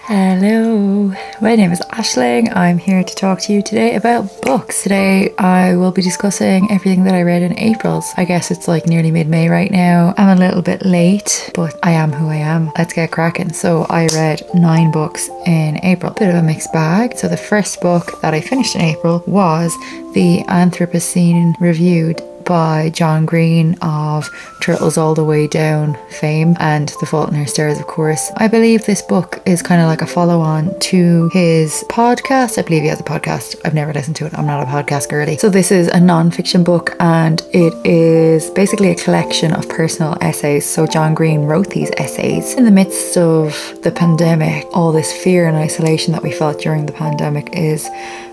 Hello, my name is Aisling. I'm here to talk to you today about books. Today I will be discussing everything that I read in April. I guess it's like nearly mid-May right now. I'm a little bit late, but I am who I am. Let's get cracking. So I read 9 books in April. Bit of a mixed bag. So the first book that I finished in April was The Anthropocene Reviewed by John Green of Turtles All the Way Down fame and The Fault in Our Stars, of course. I believe this book is kind of like a follow-on to his podcast. I believe he has a podcast. I've never listened to it. I'm not a podcast girly. So this is a non-fiction book and it is basically a collection of personal essays. So John Green wrote these essays in the midst of the pandemic. All this fear and isolation that we felt during the pandemic is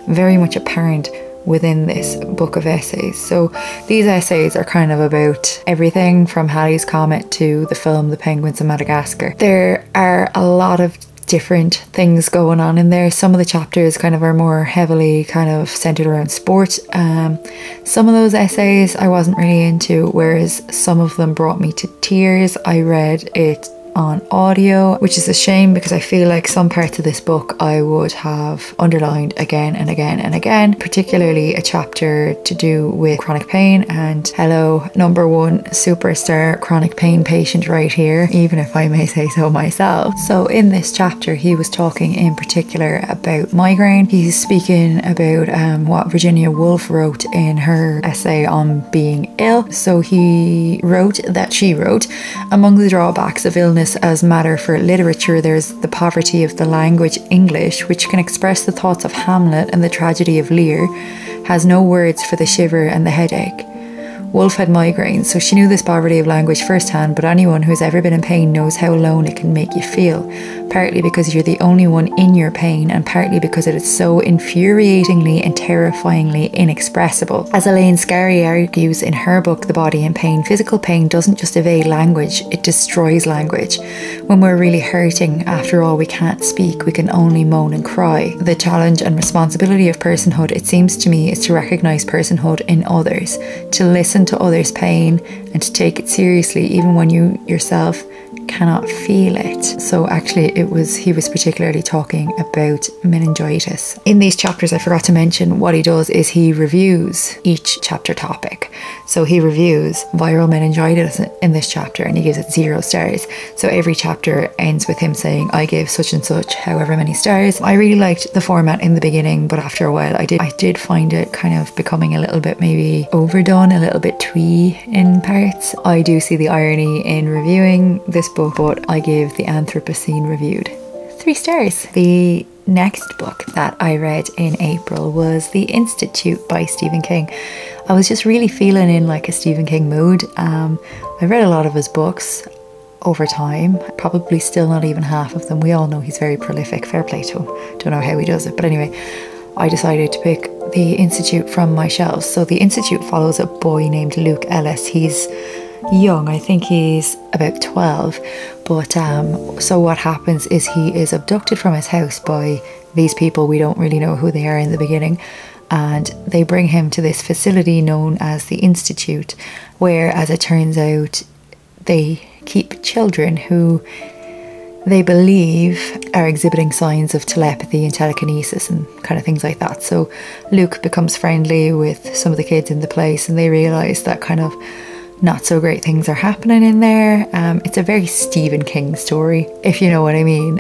very much apparent within this book of essays. So these essays are kind of about everything from Halley's Comet to the film The Penguins of Madagascar. There are a lot of different things going on in there. Some of the chapters kind of are more heavily kind of centered around sport. Some of those essays I wasn't really into, whereas some of them brought me to tears. I read it on audio, which is a shame because I feel like some parts of this book I would have underlined again and again and again, particularly a chapter to do with chronic pain. And hello, number one superstar chronic pain patient right here, even if I may say so myself. So in this chapter he was talking in particular about migraine. He's speaking about what Virginia Woolf wrote in her essay on being ill. So she wrote, among the drawbacks of illness as matter for literature, there's the poverty of the language English, which can express the thoughts of Hamlet and the tragedy of Lear, has no words for the shiver and the headache. Woolf had migraines, so she knew this poverty of language firsthand, but anyone who's ever been in pain knows how alone it can make you feel, partly because you're the only one in your pain, and partly because it is so infuriatingly and terrifyingly inexpressible. As Elaine Scarry argues in her book The Body in Pain, physical pain doesn't just evade language, it destroys language. When we're really hurting, after all, we can't speak, we can only moan and cry. The challenge and responsibility of personhood, it seems to me, is to recognise personhood in others, to listen to others' pain and to take it seriously even when you yourself cannot feel it. So actually he was particularly talking about meningitis. In these chapters, I forgot to mention, what he does is he reviews each chapter topic. So he reviews viral meningitis in this chapter and he gives it 0 stars. So every chapter ends with him saying, I gave such and such however many stars. I really liked the format in the beginning, but after a while I did find it kind of becoming a little bit maybe overdone, a little bit twee in parts. I do see the irony in reviewing this book, but I gave The Anthropocene Reviewed 3 stars. The next book that I read in April was The Institute by Stephen King. I was just really feeling in like a Stephen King mood. I read a lot of his books over time, probably still not even half of them. We all know he's very prolific, fair play to him. Don't know how he does it, but anyway, I decided to pick The Institute from my shelves. So The Institute follows a boy named Luke Ellis. He's young, I think he's about 12, but so what happens is he is abducted from his house by these people. We don't really know who they are in the beginning, and they bring him to this facility known as the Institute, where, as it turns out, they keep children who they believe are exhibiting signs of telepathy and telekinesis and kind of things like that. So Luke becomes friendly with some of the kids in the place and they realise that kind of not so great things are happening in there. It's a very Stephen King story, if you know what I mean.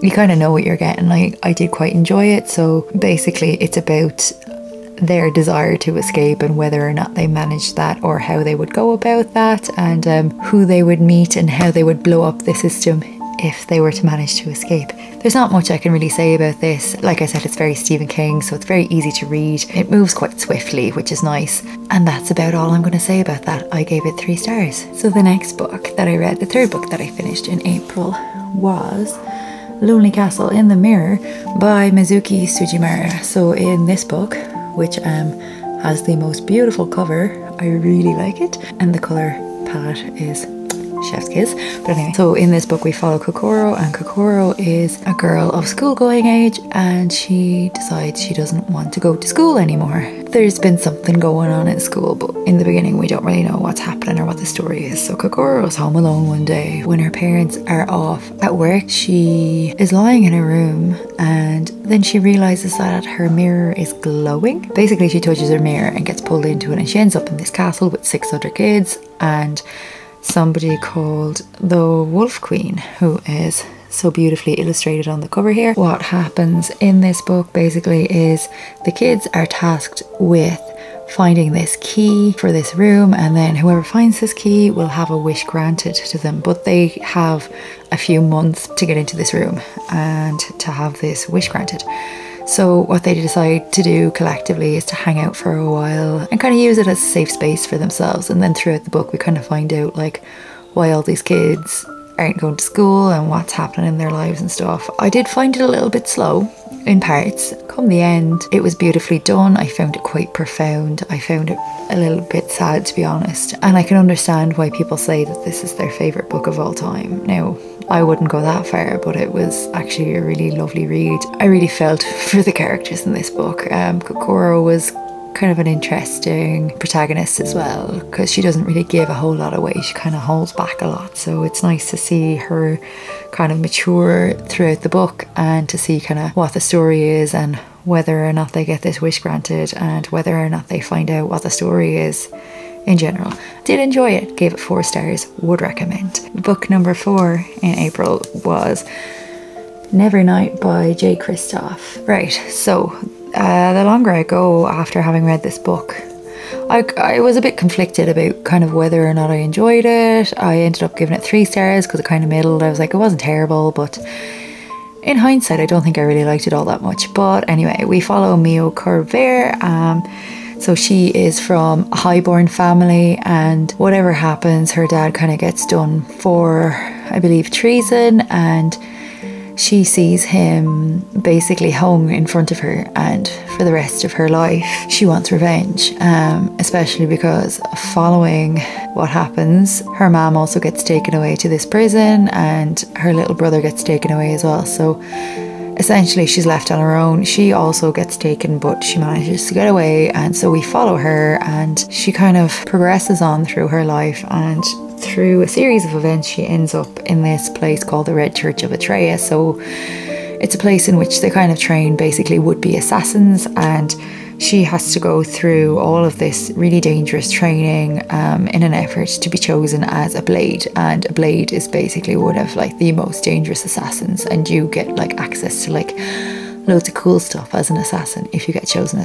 You kind of know what you're getting. I did quite enjoy it. So basically it's about their desire to escape and whether or not they managed that or how they would go about that, and who they would meet and how they would blow up the system if they were to manage to escape. There's not much I can really say about this. Like I said, it's very Stephen King, so it's very easy to read. It moves quite swiftly, which is nice. And that's about all I'm going to say about that. I gave it 3 stars. So the next book that I read, the third book that I finished in April, was Lonely Castle in the Mirror by Mizuki Sujimura. So in this book, which has the most beautiful cover, I really like it, and the colour palette is chef's kiss. But anyway, so in this book we follow Kokoro, and Kokoro is a girl of school-going age, and she decides she doesn't want to go to school anymore. There's been something going on in school, but in the beginning we don't really know what's happening or what the story is. So Kokoro's home alone one day when her parents are off at work. She is lying in her room, and then she realizes that her mirror is glowing. Basically, she touches her mirror and gets pulled into it, and she ends up in this castle with 6 other kids and somebody called the Wolf Queen, who is so beautifully illustrated on the cover here. What happens in this book basically is the kids are tasked with finding this key for this room, and then whoever finds this key will have a wish granted to them, but they have a few months to get into this room and to have this wish granted. So what they decide to do collectively is to hang out for a while and kind of use it as a safe space for themselves. And then throughout the book we kind of find out like why all these kids aren't going to school and what's happening in their lives and stuff. I did find it a little bit slow in parts. Come the end, it was beautifully done. I found it quite profound. I found it a little bit sad, to be honest. And I can understand why people say that this is their favourite book of all time. Now, I wouldn't go that far, but it was actually a really lovely read. I really felt for the characters in this book. Kokoro was kind of an interesting protagonist as well, because she doesn't really give a whole lot away. She kind of holds back a lot, so it's nice to see her kind of mature throughout the book and to see kind of what the story is and whether or not they get this wish granted and whether or not they find out what the story is in general. Did enjoy it, gave it 4 stars, would recommend. Book number 4 in April was Nevernight by J. Kristoff. Right, so the longer I go after having read this book, I was a bit conflicted about kind of whether or not I enjoyed it. I ended up giving it 3 stars because it kind of middled. I was like, it wasn't terrible, but in hindsight I don't think I really liked it all that much. But anyway, we follow Mio Corvair. So she is from a highborn family, and whatever happens, her dad kind of gets done for, I believe, treason, and she sees him basically hung in front of her, and for the rest of her life she wants revenge, especially because following what happens, her mom also gets taken away to this prison and her little brother gets taken away as well. So essentially she's left on her own. She also gets taken, but she manages to get away, and so we follow her and she kind of progresses on through her life, and through a series of events she ends up in this place called the Red Church of Atreia. So it's a place in which they kind of train basically would-be assassins, and she has to go through all of this really dangerous training in an effort to be chosen as a blade. And a blade is basically one of like the most dangerous assassins, and you get like access to like loads of cool stuff as an assassin if you get chosen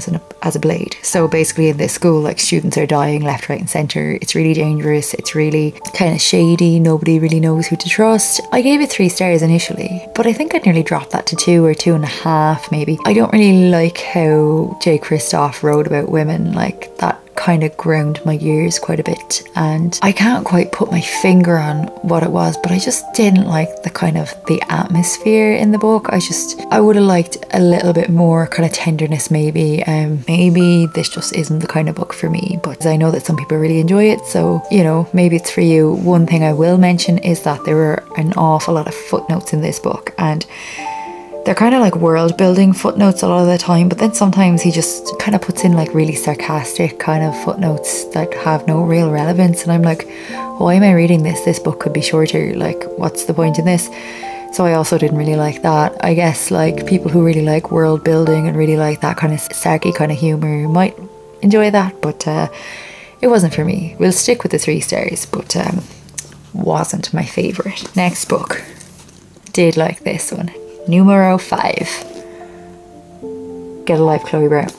as a blade. So basically in this school, like, students are dying left, right and centre. It's really dangerous. It's really kind of shady. Nobody really knows who to trust. I gave it 3 stars initially, but I think I'd nearly dropped that to 2 or 2.5 maybe. I don't really like how J. Kristoff wrote about women. Like, that kind of ground my gears quite a bit, and I can't quite put my finger on what it was, but I just didn't like the kind of the atmosphere in the book. I would have liked a little bit more kind of tenderness maybe. Maybe this just isn't the kind of book for me, but I know that some people really enjoy it, so you know, maybe it's for you. One thing I will mention is that there were an awful lot of footnotes in this book, and they're kind of like world building footnotes a lot of the time, but then sometimes he just kind of puts in like really sarcastic kind of footnotes that have no real relevance, and I'm like, why am I reading this? This book could be shorter. Like, what's the point in this? So I also didn't really like that. I guess like people who really like world building and really like that kind of sarky kind of humour might enjoy that, but it wasn't for me. We'll stick with the 3 stars, but wasn't my favourite. Next book, did like this one. Numero 5. Get a Life, Chloe Brown.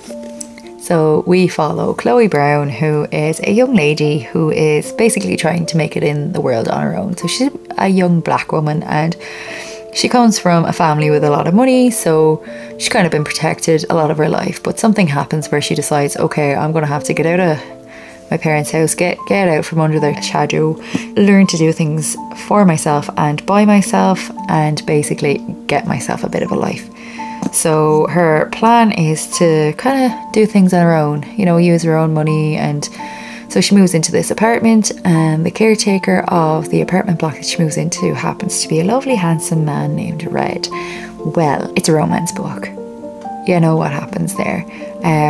So we follow Chloe Brown, who is a young lady who is basically trying to make it in the world on her own. So she's a young black woman, and she comes from a family with a lot of money, so she's kind of been protected a lot of her life. But something happens where she decides, okay, I'm going to have to get out of my parents' house, get out from under their shadow, learn to do things for myself and by myself, and basically get myself a bit of a life. So her plan is to kind of do things on her own, you know, use her own money and So she moves into this apartment, and the caretaker of the apartment block that she moves into happens to be a lovely handsome man named Red. Well, it's a romance book. You know what happens there.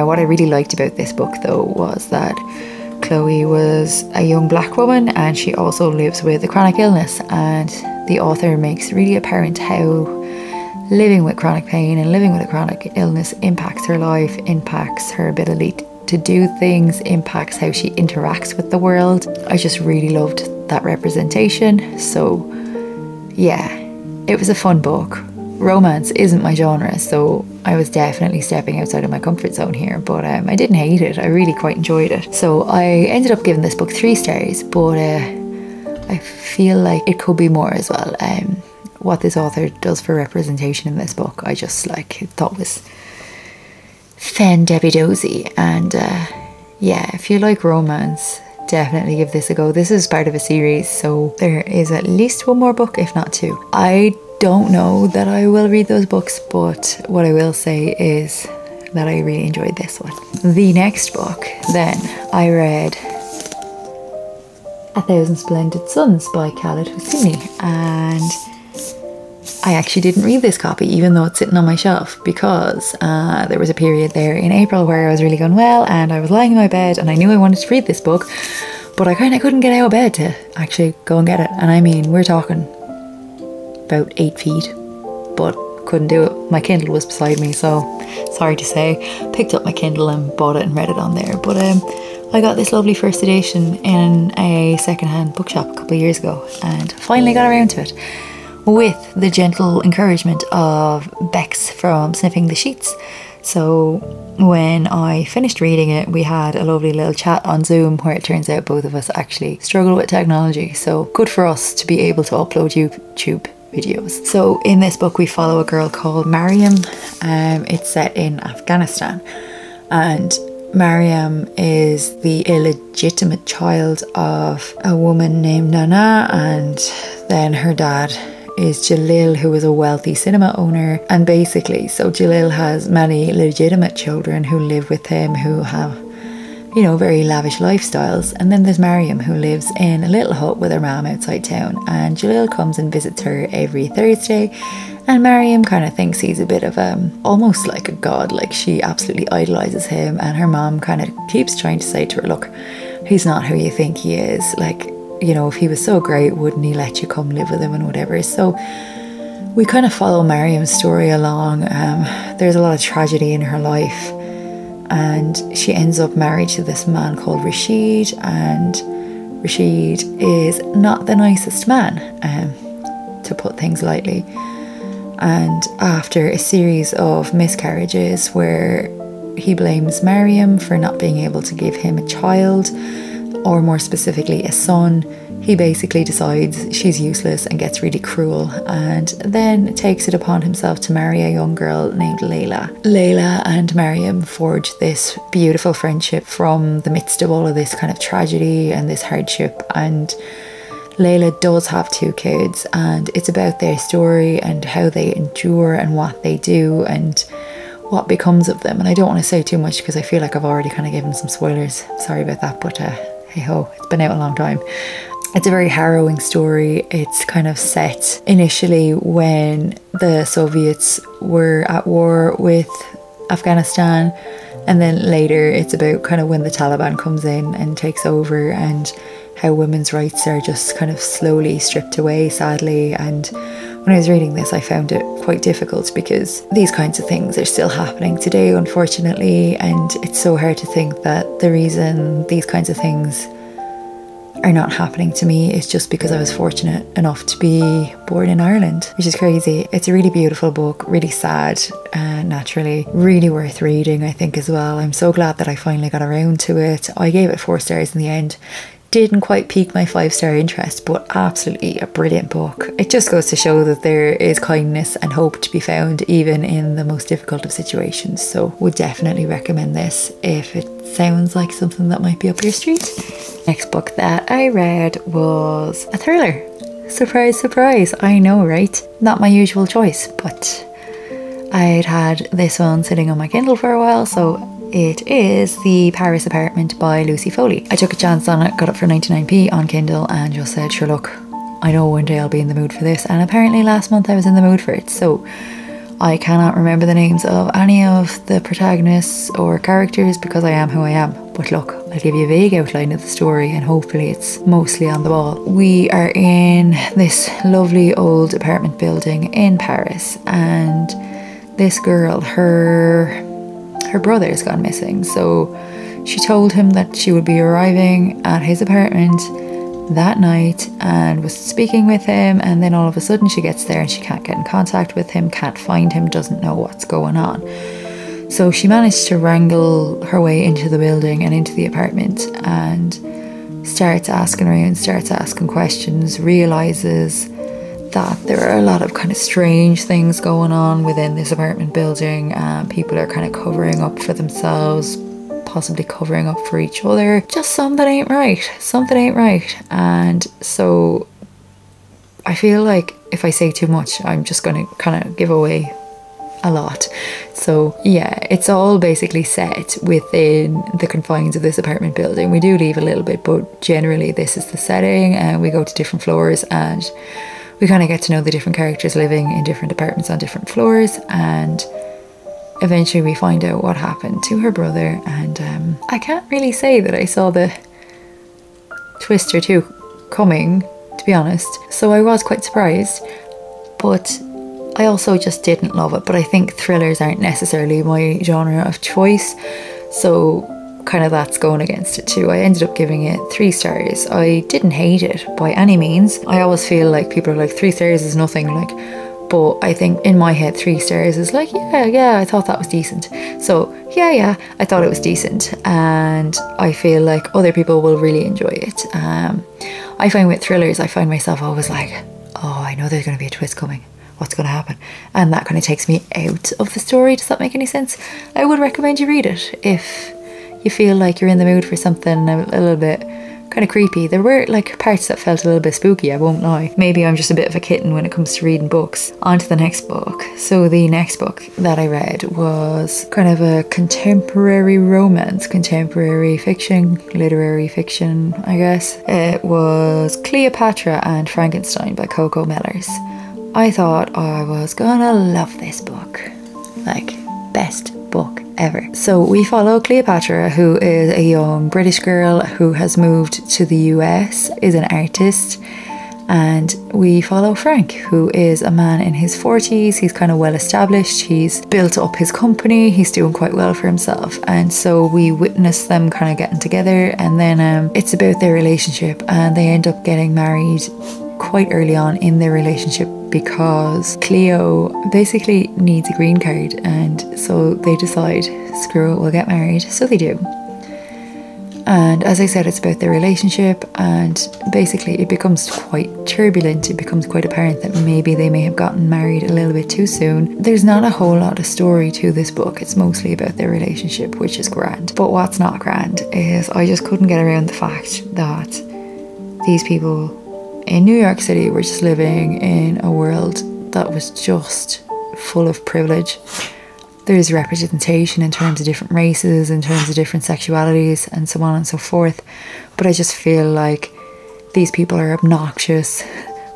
What I really liked about this book though was that Chloe was a young black woman, and she also lives with a chronic illness, and the author makes really apparent how living with chronic pain and living with a chronic illness impacts her life, impacts her ability to do things, impacts how she interacts with the world. I just really loved that representation. So yeah, it was a fun book. Romance isn't my genre, so I was definitely stepping outside of my comfort zone here, but I didn't hate it. I really quite enjoyed it. So I ended up giving this book 3 stars, but I feel like it could be more as well. What this author does for representation in this book, I just thought was fan-debbie-dozy. And yeah, if you like romance, definitely give this a go. This is part of a series, so there is at least 1 more book, if not 2. I don't know that I will read those books, but what I will say is that I really enjoyed this one. The next book then, I read A Thousand Splendid Suns by Khaled Hosseini, and I actually didn't read this copy even though it's sitting on my shelf, because there was a period there in April where I was really unwell and I was lying in my bed and I knew I wanted to read this book, but I kind of couldn't get out of bed to actually go and get it. And I mean, we're talking about 8 feet, but couldn't do it. My Kindle was beside me, so sorry to say, picked up my Kindle and bought it and read it on there. But I got this lovely first edition in a secondhand bookshop a couple of years ago and finally got around to it, with the gentle encouragement of Bex from Sniffing the Sheets. So when I finished reading it, we had a lovely little chat on Zoom where it turns out both of us actually struggle with technology. So good for us to be able to upload YouTube videos. So in this book we follow a girl called Mariam. It's set in Afghanistan, and Mariam is the illegitimate child of a woman named Nana, and then her dad is Jalil, who is a wealthy cinema owner. And basically, so Jalil has many legitimate children who live with him, who have, you know, very lavish lifestyles. And then there's Mariam, who lives in a little hut with her mom outside town, and Jalil comes and visits her every Thursday. And Mariam kind of thinks he's a bit of almost like a god, like she absolutely idolizes him, and her mom kind of keeps trying to say to her, look, he's not who you think he is, like, you know, if he was so great, wouldn't he let you come live with him and whatever. So we kind of follow Mariam's story along. There's a lot of tragedy in her life, and she ends up married to this man called Rashid, and Rashid is not the nicest man, to put things lightly. And after a series of miscarriages where he blames Mariam for not being able to give him a child, or more specifically a son, he basically decides she's useless and gets really cruel, and then takes it upon himself to marry a young girl named Layla. Layla and Mariam forge this beautiful friendship from the midst of all of this kind of tragedy and this hardship, and Layla does have 2 kids, and it's about their story and how they endure and what they do and what becomes of them. And I don't want to say too much because I feel like I've already kind of given some spoilers. Sorry about that, but hey ho, it's been out a long time. It's a very harrowing story. It's kind of set initially when the Soviets were at war with Afghanistan, and then later it's about kind of when the Taliban comes in and takes over, and how women's rights are just kind of slowly stripped away, sadly. And when I was reading this, I found it quite difficult because these kinds of things are still happening today, unfortunately, and it's so hard to think that the reason these kinds of things are not happening to me is just because I was fortunate enough to be born in Ireland, which is crazy. It's a really beautiful book, really sad, naturally, really worth reading, I think, as well. I'm so glad that I finally got around to it. I gave it 4 stars in the end. Didn't quite pique my 5-star interest, but absolutely a brilliant book. It just goes to show that there is kindness and hope to be found even in the most difficult of situations. So would definitely recommend this if it sounds like something that might be up your street. Next book that I read was a thriller. Surprise, surprise, I know, right? Not my usual choice, but I'd had this one sitting on my Kindle for a while, so It is The Paris Apartment by Lucy Foley. I took a chance on it, got it for 99p on Kindle and just said, sure, look, I know one day I'll be in the mood for this, and apparently last month I was in the mood for it. So I cannot remember the names of any of the protagonists or characters because I am who I am. But look, I'll give you a vague outline of the story and hopefully it's mostly on the ball. We are in this lovely old apartment building in Paris, and this girl, her brother's gone missing. So she told him that she would be arriving at his apartment that night and was speaking with him, and then all of a sudden she gets there and she can't get in contact with him, can't find him, doesn't know what's going on. So she managed to wrangle her way into the building and into the apartment and starts asking around, starts asking questions, realises that there are a lot of kind of strange things going on within this apartment building. People are kind of covering up for themselves, possibly covering up for each other. Just something ain't right. Something ain't right. And so I feel like if I say too much, I'm just going to kind of give away a lot. So yeah, it's all basically set within the confines of this apartment building. We do leave a little bit, but generally this is the setting, and we go to different floors and we kind of get to know the different characters living in different apartments on different floors, and eventually we find out what happened to her brother. And I can't really say that I saw the twist or two coming, to be honest. So I was quite surprised, but I also just didn't love it. But I think thrillers aren't necessarily my genre of choice, so kind of that's going against it too. I ended up giving it 3 stars. I didn't hate it by any means. I always feel like people are like 3 stars is nothing, like, but I think in my head 3 stars is like, yeah, I thought that was decent. So yeah, I thought it was decent, and I feel like other people will really enjoy it. I find with thrillers, I find myself always like, oh, I know there's going to be a twist coming. What's going to happen? And that kind of takes me out of the story. Does that make any sense? I would recommend you read it if you feel like you're in the mood for something a little bit kind of creepy. There were like parts that felt a little bit spooky, I won't lie. Maybe I'm just a bit of a kitten when it comes to reading books. On to the next book. So the next book that I read was kind of a contemporary romance, contemporary fiction, literary fiction, I guess. It was Cleopatra and Frankenstein by Coco Mellors. I thought I was gonna love this book. Like, best book ever. So we follow Cleopatra, who is a young British girl who has moved to the US, is an artist, and we follow Frank, who is a man in his 40s. He's kind of well established, he's built up his company, he's doing quite well for himself, and so we witness them kind of getting together, and then it's about their relationship, and they end up getting married quite early on in their relationship because Cleo basically needs a green card, and so they decide, screw it, we'll get married. So they do. And as I said, it's about their relationship, and basically it becomes quite turbulent. It becomes quite apparent that maybe they may have gotten married a little bit too soon. There's not a whole lot of story to this book. It's mostly about their relationship, which is grand. But what's not grand is I just couldn't get around the fact that these people in New York City were just living in a world that was just full of privilege. There's representation in terms of different races, in terms of different sexualities, and so on and so forth. But I just feel like these people are obnoxious.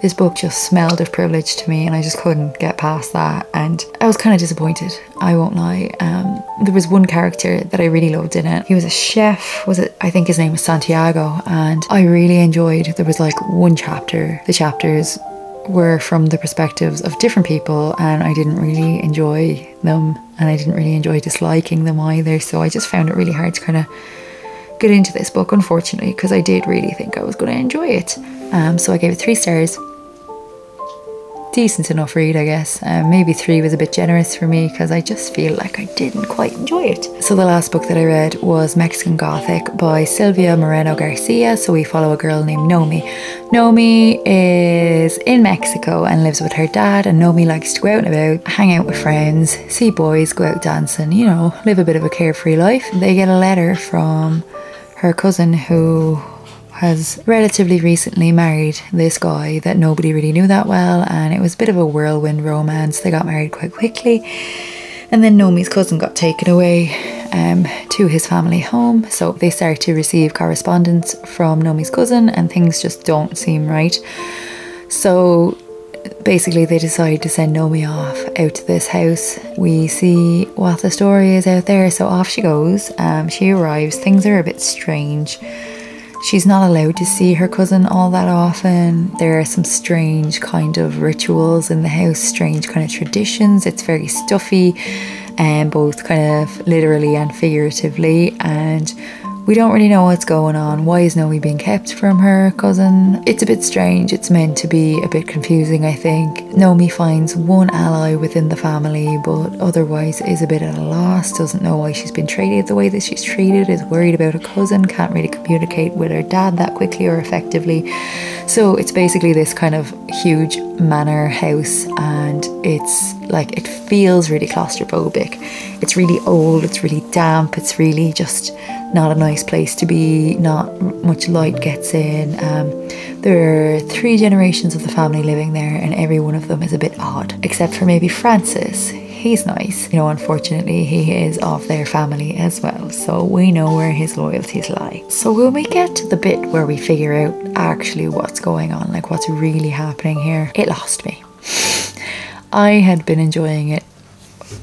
This book just smelled of privilege to me, and I just couldn't get past that. And I was kind of disappointed, I won't lie. There was one character that I really loved in it. He was a chef, I think his name was Santiago, and I really enjoyed, there was like one chapter. The chapters were from the perspectives of different people, and I didn't really enjoy them, and I didn't really enjoy disliking them either. So I just found it really hard to kind of get into this book, unfortunately, because I did really think I was going to enjoy it. So I gave it 3 stars. Decent enough read, I guess. Maybe 3 was a bit generous for me because I just feel like I didn't quite enjoy it. So the last book that I read was Mexican Gothic by Silvia Moreno Garcia. So we follow a girl named Nomi. Nomi is in Mexico and lives with her dad, and Nomi likes to go out and about, hang out with friends, see boys, go out dancing, you know, live a bit of a carefree life. They get a letter from her cousin who has relatively recently married this guy that nobody really knew that well, and it was a bit of a whirlwind romance. They got married quite quickly, and then Nomi's cousin got taken away, to his family home. So they start to receive correspondence from Nomi's cousin and things just don't seem right. So basically they decide to send Nomi off out to this house. We see what the story is out there, so off she goes. She arrives, things are a bit strange. She's not allowed to see her cousin all that often. There are some strange kind of rituals in the house, strange kind of traditions. It's very stuffy, and both kind of literally and figuratively, and we don't really know what's going on. Why is Nomi being kept from her cousin? It's a bit strange. It's meant to be a bit confusing, I think. Nomi finds one ally within the family, but otherwise is a bit at a loss, doesn't know why she's been treated the way that she's treated, is worried about her cousin, can't really communicate with her dad that quickly or effectively. So it's basically this kind of huge manor house, and it's like, it feels really claustrophobic. It's really old, it's really damp, it's really just not a nice place to be, not much light gets in. There are 3 generations of the family living there, and every one of them is a bit odd, except for maybe Francis. He's nice. You know, unfortunately, he is of their family as well, so we know where his loyalties lie. So when we get to the bit where we figure out actually what's going on, like what's really happening here, it lost me. I had been enjoying it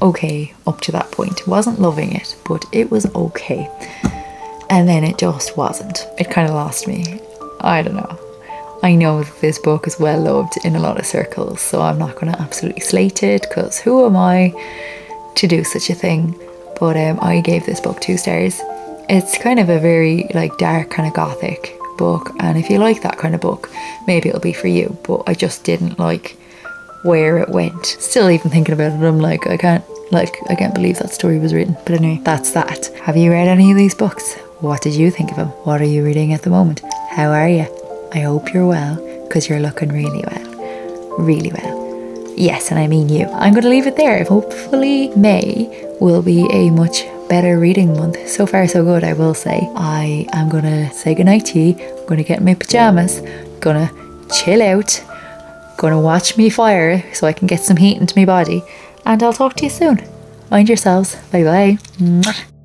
okay up to that point. Wasn't loving it, but it was okay. And then it just wasn't. It kind of lost me. I don't know. I know that this book is well loved in a lot of circles, so I'm not going to absolutely slate it, because who am I to do such a thing? But I gave this book 2 stars. It's kind of a very like dark kind of Gothic book, and if you like that kind of book, maybe it'll be for you. But I just didn't like where it went. Still even thinking about it, I'm like, I can't believe that story was written. But anyway, that's that. Have you read any of these books? What did you think of them? What are you reading at the moment? How are you? I hope you're well, because you're looking really well. Really well. Yes, and I mean you. I'm going to leave it there. Hopefully May will be a much better reading month. So far so good, I will say. I am going to say goodnight to you. I'm going to get in my pyjamas. Going to chill out. Going to watch me fire so I can get some heat into my body. And I'll talk to you soon. Mind yourselves. Bye bye. Mwah.